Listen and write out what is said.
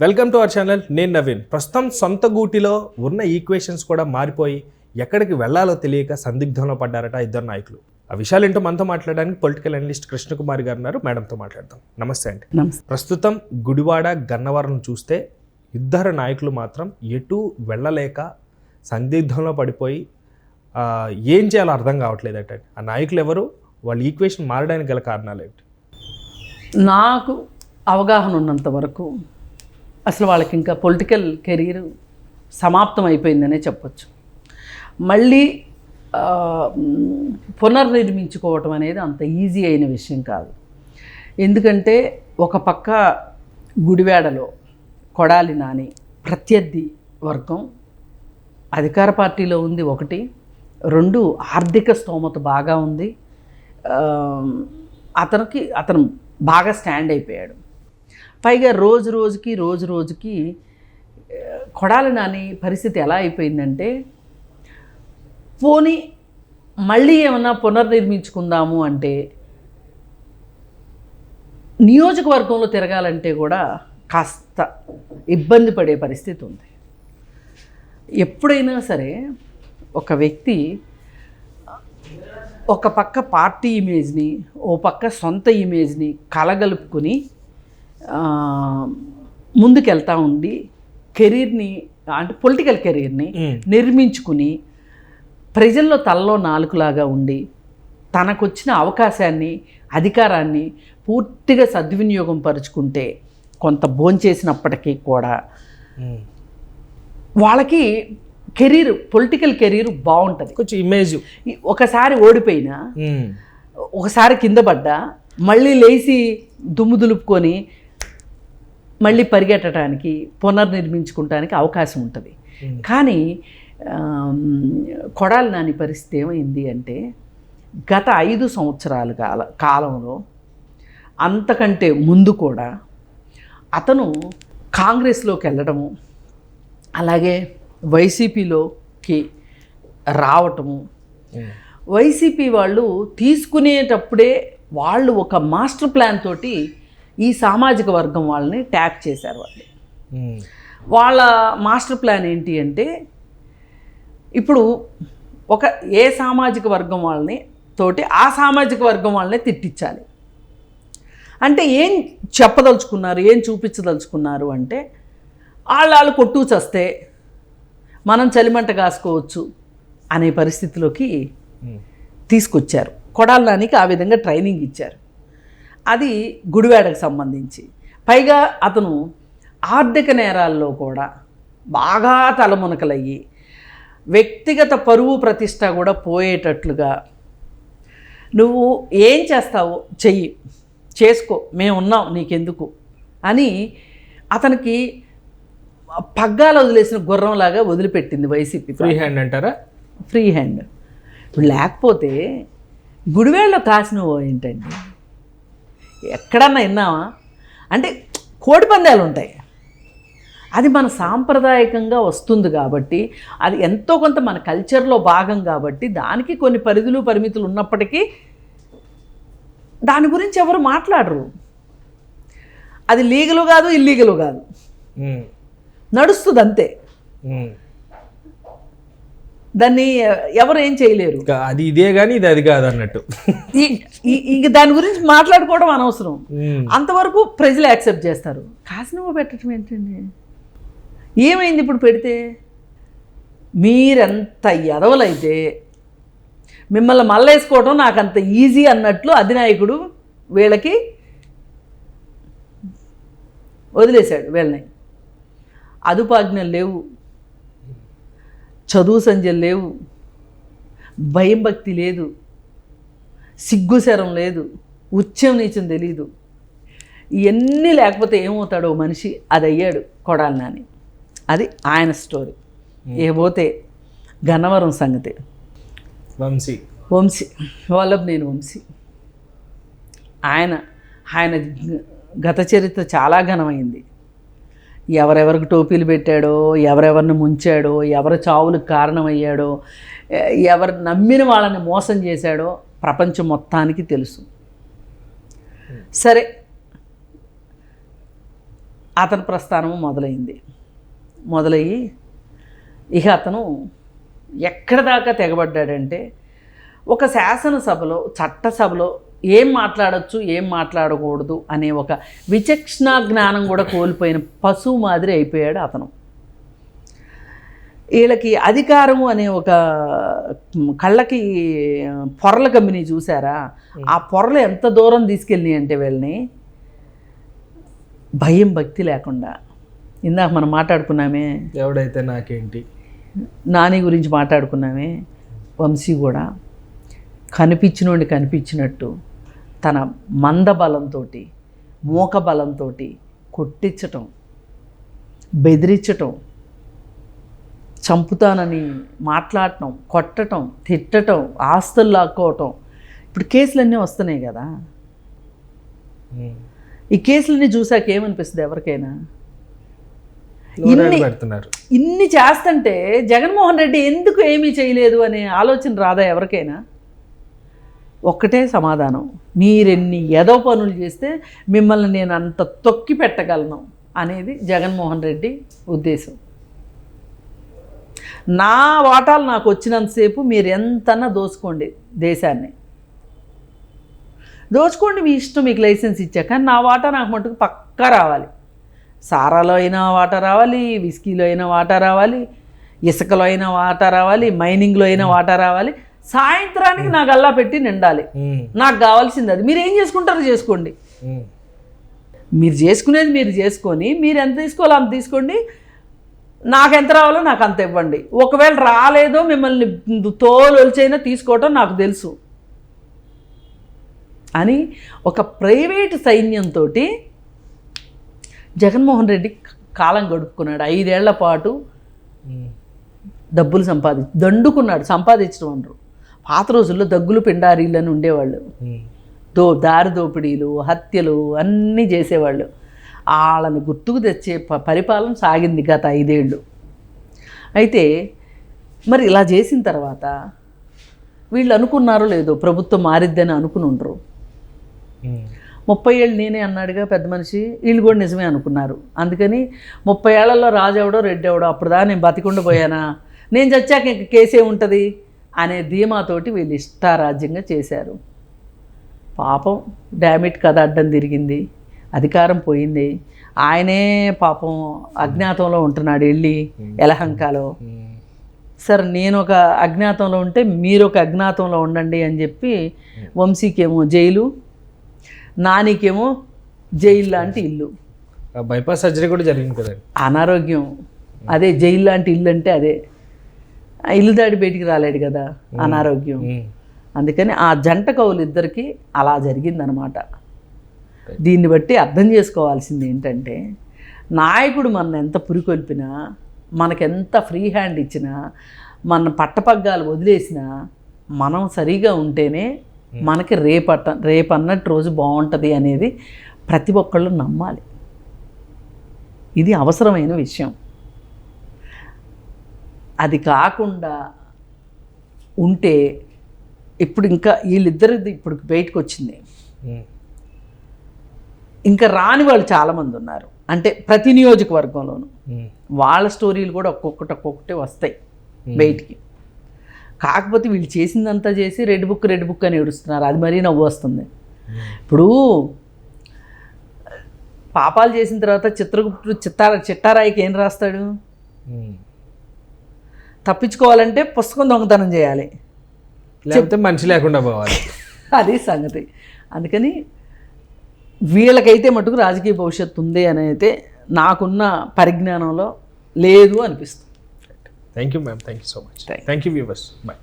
Welcome to our channel. నేను నవీన్. ప్రస్తుతం సొంత గూటిలో ఉన్న ఈక్వేషన్స్ కూడా మారిపోయి ఎక్కడికి వెళ్లాలో తెలియక సందిగ్ధంలో పడ్డారట ఇద్దరు నాయకులు. ఆ విషయాలు ఏంటో మనతో మాట్లాడడానికి పొలిటికల్ అనలిస్ట్ కృష్ణకుమారి గారు ఉన్నారు. మేడంతో మాట్లాడదాం. నమస్తే అండి. ప్రస్తుతం గుడివాడ గన్నవరం చూస్తే ఇద్దరు నాయకులు మాత్రం ఎటు వెళ్ళలేక సందిగ్ధంలో పడిపోయి ఏం చేయాలో అర్థం కావట్లేదట. ఆ నాయకులు ఎవరు, వాళ్ళ ఈక్వేషన్ మారడానికి గల కారణాలు ఏంటి? నాకు అవగాహన ఉన్నంత వరకు అసలు వాళ్ళకి ఇంకా పొలిటికల్ కెరీర్ సమాప్తం అయిపోయిందనే చెప్పొచ్చు. మళ్ళీ పునర్నిర్మించుకోవటం అనేది అంత ఈజీ అయిన విషయం కాదు. ఎందుకంటే ఒక పక్క గుడివాడలో కొడాలి నాని ప్రత్యర్థి వర్గం అధికార పార్టీలో ఉంది, ఒకటి. రెండు, ఆర్థిక స్తోమత బాగా ఉంది, అతను బాగా స్టాండ్ అయిపోయాడు. పైగా రోజు రోజుకి కొడాలి నాని పరిస్థితి ఎలా అయిపోయిందంటే, పోనీ మళ్ళీ ఏమన్నా పునర్నిర్మించుకుందాము అంటే నియోజకవర్గంలో తిరగాలంటే కూడా కాస్త ఇబ్బంది పడే పరిస్థితి ఉంది. ఎప్పుడైనా సరే ఒక వ్యక్తి ఒక పక్క పార్టీ ఇమేజ్ని, ఓ పక్క సొంత ఇమేజ్ని కలగలుపుకొని ముందుకెళ్తూ ఉండి కెరీర్ని, అంటే పొలిటికల్ కెరీర్ని నిర్మించుకుని ప్రజల్లో తలలో నాలుకలాగా ఉండి తనకొచ్చిన అవకాశాన్ని, అధికారాన్ని పూర్తిగా సద్వినియోగం పరుచుకుంటే కొంత భోంచేసినప్పటికీ కూడా వాళ్ళకి కెరీర్, పొలిటికల్ కెరీర్ బాగుంటుంది. కొంచెం ఇమేజ్ ఒకసారి ఓడిపోయినా, ఒకసారి కింద పడ్డా మళ్ళీ లేచి దుమ్ము దులుపుకొని మళ్ళీ పరిగెట్టడానికి, పునర్నిర్మించుకోవటానికి అవకాశం ఉంటుంది. కానీ కొడాలి నాని పరిస్థితి ఏమైంది అంటే, గత 5 సంవత్సరాల కాలంలో అంతకంటే ముందు కూడా అతను కాంగ్రెస్లోకి వెళ్ళడము, అలాగే వైసీపీలోకి రావటము, వైసీపీ వాళ్ళు తీసుకునేటప్పుడే వాళ్ళు ఒక మాస్టర్ ప్లాన్ తోటి ఈ సామాజిక వర్గం వాళ్ళని ట్యాప్ చేశారు. వాళ్ళ మాస్టర్ ప్లాన్ ఏంటి అంటే, ఇప్పుడు ఏ సామాజిక వర్గం వాళ్ళని తోటి ఆ సామాజిక వర్గం వాళ్ళని తిట్టించాలి అంటే ఏం చెప్పదలుచుకున్నారు, ఏం చూపించదలుచుకున్నారు అంటే, వాళ్ళు కొట్టు చస్తే మనం చలిమంట కాసుకోవచ్చు అనే పరిస్థితిలోకి తీసుకొచ్చారు. కొడాలి నానికి ఆ విధంగా ట్రైనింగ్ ఇచ్చారు. అది గుడివాడకు సంబంధించి. పైగా అతను ఆర్థిక నేరాల్లో కూడా బాగా తలమునకలయ్యి వ్యక్తిగత పరువు ప్రతిష్ట కూడా పోయేటట్లుగా, నువ్వు ఏం చేస్తావో చెయ్యి, చేసుకో, మేము ఉన్నాం నీకెందుకు అని అతనికి పగ్గాలు వదిలేసిన గుర్రంలాగా వదిలిపెట్టింది వైసీపీ. ఫ్రీ హ్యాండ్ అంటారా? Free hand. ఇప్పుడు లేకపోతే గుడివాడలో కాసినవో ఏంటండి, ఎక్కడన్నా విన్నావా? అంటే కోడి పందాలు ఉంటాయి, అది మన సాంప్రదాయకంగా వస్తుంది కాబట్టి, అది ఎంతో కొంత మన కల్చర్లో భాగం కాబట్టి దానికి కొన్ని పరిధులు పరిమితులు ఉన్నప్పటికీ దాని గురించి ఎవరు మాట్లాడరు. అది లీగలు కాదు, ఇల్లీగలు కాదు, నడుస్తుంది అంతే. దాన్ని ఎవరు ఏం చేయలేరు. అది ఇదే కానీ ఇది అది కాదు అన్నట్టు. ఇంక దాని గురించి మాట్లాడుకోవడం అనవసరం. అంతవరకు ప్రజలు యాక్సెప్ట్ చేస్తారు. కాసినవో పెట్టడం ఏంటండి, ఏమైంది ఇప్పుడు పెడితే? మీరెంత ఎదవలైతే మిమ్మల్ని మళ్ళేసుకోవడం నాకు అంత ఈజీ అన్నట్లు అధినాయకుడు వీళ్ళకి వదిలేశాడు. వీళ్ళని అదుపాజ్ఞలు లేవు, చదువు సంధ్యలు లేవు, భయం భక్తి లేదు, సిగ్గుశరం లేదు, ఉచ్చం నీచం తెలీదు. ఇవన్నీ లేకపోతే ఏమవుతాడో మనిషి, అది అయ్యాడు కొడాలి నాని. అది ఆయన స్టోరీ. పోతే గన్నవరం సంగతి. వంశీ వల్లభనేని వంశీ ఆయన గత చరిత్ర చాలా ఘనమైంది. ఎవరెవరికి టోపీలు పెట్టాడో, ఎవరెవరిని ముంచాడో, ఎవరి చావులకు కారణమయ్యాడో, ఎవరు నమ్మిన వాళ్ళని మోసం చేశాడో ప్రపంచం మొత్తానికి తెలుసు. సరే, అతని ప్రస్థానం మొదలయ్యి ఇక అతను ఎక్కడ దాకా తెగబడ్డాడంటే ఒక శాసనసభలో చట్టసభలో ఏం మాట్లాడచ్చు ఏం మాట్లాడకూడదు అనే ఒక విచక్షణ జ్ఞానం కూడా కోల్పోయిన పశువు మాదిరి అయిపోయాడు అతను. వీళ్ళకి అధికారము అనే ఒక కళ్ళకి పొరల కమ్మిని చూసారా, ఆ పొరలు ఎంత దూరం తీసుకెళ్ళినాయి అంటే వీళ్ళని భయం భక్తి లేకుండా. ఇందాక మనం మాట్లాడుకున్నామే, ఎవడైతే నాకేంటి, నాని గురించి మాట్లాడుకున్నామే, వంశీ కూడా కనిపించినోడిని కనిపించినట్టు తన మంద బలంతో మూక బలంతో కొట్టించటం, బెదిరించటం, చంపుతానని మాట్లాడటం, కొట్టటం, తిట్టటం, ఆస్తులు లాక్కోవటం. ఇప్పుడు కేసులన్నీ వస్తున్నాయి కదా, ఈ కేసులన్నీ చూసాక ఏమనిపిస్తుంది ఎవరికైనా? ఇన్ని చేస్తుంటే జగన్మోహన్ రెడ్డి ఎందుకు ఏమీ చేయలేదు అనే ఆలోచన రాదా ఎవరికైనా? ఒక్కటే సమాధానం, మీరెన్ని ఏదో పనులు చేస్తే మిమ్మల్ని నేను అంత తొక్కి పెట్టగలను అనేది జగన్మోహన్ రెడ్డి ఉద్దేశం. నా వాటాలు నాకు వచ్చినంతసేపు మీరు ఎంతన్నా దోచుకోండి, దేశాన్ని దోచుకోండి, మీ ఇష్టం, మీకు లైసెన్స్ ఇచ్చాక. కానీ నా వాటా నాకు మటుకు పక్కా రావాలి. సారాలో అయినా వాటా రావాలి, విస్కీలో అయినా వాటా రావాలి, ఇసుకలో అయినా వాటా రావాలి, మైనింగ్లో అయినా వాటా రావాలి. సాయంత్రానికి నాకు అల్లా పెట్టి నిండాలి. నాకు కావాల్సింది అది. మీరు ఏం చేసుకుంటారో చేసుకోండి, మీరు చేసుకునేది మీరు చేసుకొని, మీరు ఎంత తీసుకోవాలో అంత తీసుకోండి, నాకు ఎంత రావాలో నాకు అంత ఇవ్వండి. ఒకవేళ రాలేదో మిమ్మల్ని తోలొలిచైనా తీసుకోవటం నాకు తెలుసు అని ఒక ప్రైవేటు సైన్యంతో జగన్మోహన్ రెడ్డి కాలం గడుపుకున్నాడు. 5 ఏళ్ల పాటు డబ్బులు దండుకున్నాడు. సంపాదించడం అనరు, పాత రోజుల్లో దగ్గులు పిండారీలు అని ఉండేవాళ్ళు. దారి దోపిడీలు, హత్యలు అన్నీ చేసేవాళ్ళు. వాళ్ళని గుర్తుకు తెచ్చే పరిపాలన సాగింది గత 5 ఏళ్ళు. అయితే మరి ఇలా చేసిన తర్వాత వీళ్ళు అనుకున్నారో లేదో ప్రభుత్వం మారిద్దని అనుకుని ఉండరు. 30 ఏళ్ళు నేనే అన్నాడుగా పెద్ద మనిషి, వీళ్ళు కూడా నిజమే అనుకున్నారు. అందుకని 30 ఏళ్లలో రాజు ఎవడో రెడ్డి ఎవడో, అప్పుడుదా నేను బతికుండా పోయానా, నేను చచ్చాక ఇంక కేసే ఉంటుంది అనే ధీమాతోటి వీళ్ళు ఇష్టారాజ్యంగా చేశారు. పాపం డామిట్ కథ అడ్డం తిరిగింది, అధికారం పోయింది. ఆయనే పాపం అజ్ఞాతంలో ఉంటున్నాడు వెళ్ళి యలహంకలో. సరే నేను ఒక అజ్ఞాతంలో ఉంటే మీరు ఒక అజ్ఞాతంలో ఉండండి అని చెప్పి వంశీకేమో జైలు, నానికేమో జైలు లాంటి ఇల్లు. బైపాస్ సర్జరీ కూడా జరిగింది కదండి. అనారోగ్యం అదే జైలు లాంటి ఇల్లు అంటే అదే. ఇల్లు దాడి బయటికి రాలేడు కదా, అనారోగ్యం. అందుకని ఆ జంట కవులు ఇద్దరికి అలా జరిగిందనమాట. దీన్ని బట్టి అర్థం చేసుకోవాల్సింది ఏంటంటే, నాయకుడు మన ఎంత పురికొల్పినా, మనకెంత ఫ్రీ హ్యాండ్ ఇచ్చినా, మన పట్టపగ్గాలు వదిలేసినా, మనం సరిగా ఉంటేనే మనకి రేపన్నట్టు రోజు బాగుంటుంది అనేది ప్రతి ఒక్కళ్ళు నమ్మాలి. ఇది అవసరమైన విషయం. అది కాకుండా ఉంటే ఇప్పుడు ఇంకా వీళ్ళిద్దరిది ఇప్పుడు బయటకు వచ్చింది. ఇంకా రాని వాళ్ళు చాలామంది ఉన్నారు. అంటే ప్రతి నియోజకవర్గంలోనూ వాళ్ళ స్టోరీలు కూడా ఒక్కొక్కటి వస్తాయి బయటికి. కాకపోతే వీళ్ళు చేసిందంతా చేసి రెడ్ బుక్ అని ఏడుస్తున్నారు. అది మరీ నవ్వు వస్తుంది. ఇప్పుడు పాపాలు చేసిన తర్వాత చిట్టారాయికి ఏం రాస్తాడు? తప్పించుకోవాలంటే పుస్తకం దొంగతనం చేయాలి, లేకపోతే మనిషి లేకుండా పోవాలి. అది సంగతి. అందుకని వీళ్ళకైతే మటుకు రాజకీయ భవిష్యత్తు ఉంది అని అయితే నాకున్న పరిజ్ఞానంలో లేదు అనిపిస్తుంది. Thank you ma'am, thank you so much. Thank you viewers, bye.